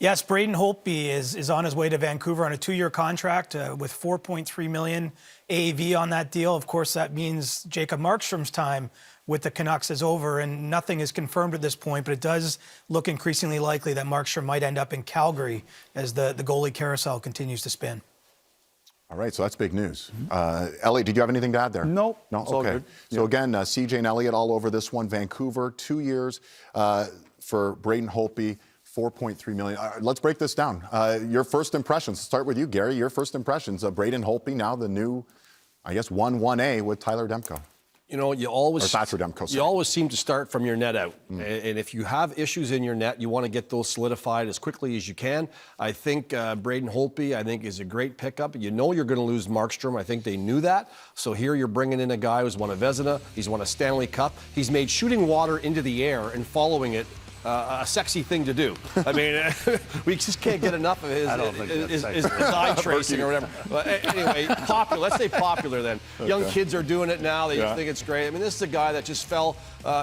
Yes, Braden Holtby is on his way to Vancouver on a 2-year contract with $4.3 million AAV on that deal. Of course, that means Jacob Markstrom's time with the Canucks is over, and nothing is confirmed at this point, but it does look increasingly likely that Markstrom might end up in Calgary as the goalie carousel continues to spin. All right, so that's big news. Elliot, did you have anything to add there? Nope. No? It's all Okay. good. So again, CJ and Elliot all over this one. Vancouver, 2 years for Braden Holtby. $4.3 million. Let's break this down. Your first impressions. Start with you, Gary. Your first impressions of Braden Holtby, now the new, I guess, 1-1A with Tyler Demko. You know, you always seem to start from your net out. And if you have issues in your net, you want to get those solidified as quickly as you can. I think Braden Holtby, is a great pickup. You know you're going to lose Markstrom. I think they knew that. So here you're bringing in a guy who's won a Vezina. He's won a Stanley Cup. He's made shooting water into the air and following it a sexy thing to do. I mean, we just can't get enough of his eye tracing or whatever. But anyway, popular. Let's say popular then. Okay. Young kids are doing it now. They just think it's great. I mean, this is a guy that just fell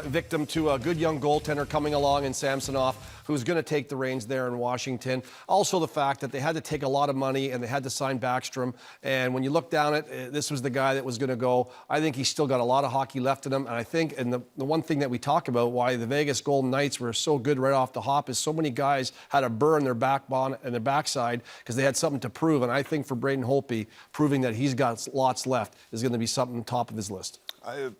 victim to a good young goaltender coming along in Samsonov, who's going to take the reins there in Washington. Also the fact that they had to take a lot of money and they had to sign Backstrom. And when you look down at this was the guy that was going to go. I think he's still got a lot of hockey left in him. And I think, and the one thing that we talk about, why the Vegas Golden Knights were so good right off the hop, is so many guys had to burn their backbone and their backside because they had something to prove. And I think for Braden Holtby, proving that he's got lots left is going to be something top of his list.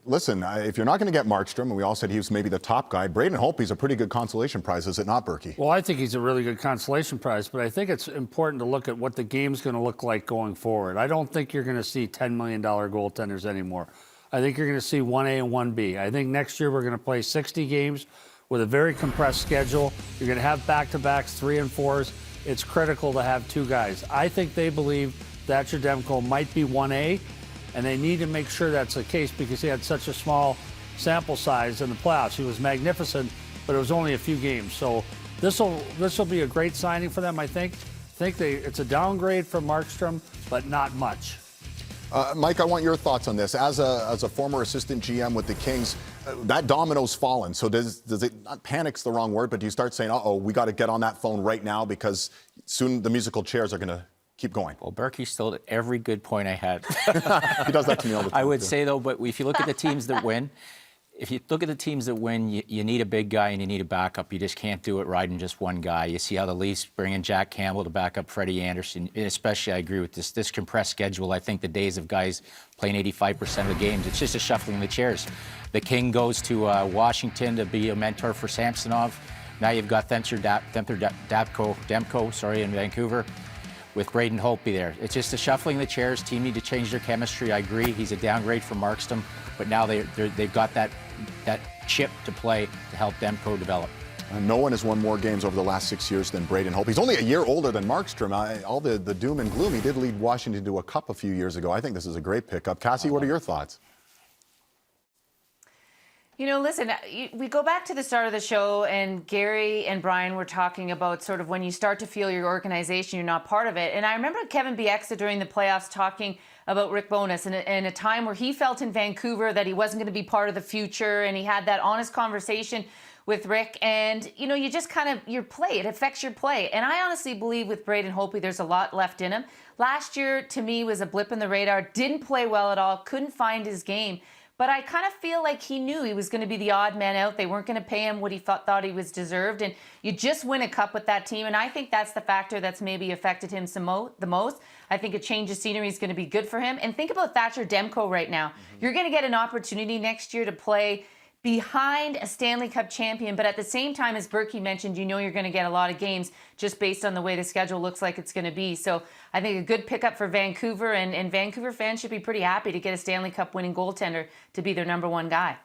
Listen, if you're not going to get Markstrom, and we all said he was maybe the top guy, Braden Holtby's a pretty good consolation prize, is it not, Berkey? Well, I think he's a really good consolation prize, but I think it's important to look at what the game's going to look like going forward. I don't think you're going to see $10 million goaltenders anymore. I think you're going to see 1A and 1B. I think next year we're going to play 60 games with a very compressed schedule. You're going to have back-to-backs, 3 and 4s. It's critical to have 2 guys. I think they believe Thatcher Demko might be 1A, and they need to make sure that's the case because he had such a small sample size in the playoffs. He was magnificent, but it was only a few games. So this will be a great signing for them, I think. It's a downgrade from Markstrom, but not much. Mike, I want your thoughts on this. As a former assistant GM with the Kings, that domino's fallen. So does it, not panic's the wrong word, but do you start saying, uh-oh, we got to get on that phone right now because soon the musical chairs are going to keep going? Well, Berkey stole every good point I had. He does that to me all the time. I would say, though, but if you look at the teams that win, you need a big guy and you need a backup. You just can't do it riding just one guy. You see how the Leafs bring in Jack Campbell to back up Freddie Anderson. Especially, I agree with this compressed schedule. I think the days of guys playing 85% of the games, it's just a shuffling the chairs. The King goes to Washington to be a mentor for Samsonov. Now you've got Demko in Vancouver with Braden Holtby there. It's just a shuffling the chairs. Team need to change their chemistry. I agree. He's a downgrade from Markstrom, but now they've got that chip to play to help Demko develop. No one has won more games over the last 6 years than Braden Holtby. He's only a year older than Markstrom. All the doom and gloom, he did lead Washington to a cup a few years ago. I think this is a great pickup. Cassie, what are your thoughts? You know, listen, we go back to the start of the show, and Gary and Brian were talking about sort of when you start to feel your organization, you're not part of it. And I remember Kevin Bieksa during the playoffs talking about Rick Bowness in a time where he felt in Vancouver that he wasn't going to be part of the future, and he had that honest conversation with Rick. And, you know, you just kind of, your play, it affects your play. And I honestly believe with Braden Holtby, there's a lot left in him. Last year, to me, was a blip in the radar, didn't play well at all, couldn't find his game. But I kind of feel like he knew he was going to be the odd man out. They weren't going to pay him what he thought he was deserved. And you just win a cup with that team. And I think that's the factor that's maybe affected him the most. I think a change of scenery is going to be good for him. And think about Thatcher Demko right now. You're going to get an opportunity next year to play behind a Stanley Cup champion, but at the same time, as Berkey mentioned, you know you're going to get a lot of games just based on the way the schedule looks like it's going to be. So I think a good pickup for Vancouver, and Vancouver fans should be pretty happy to get a Stanley Cup winning goaltender to be their #1 guy.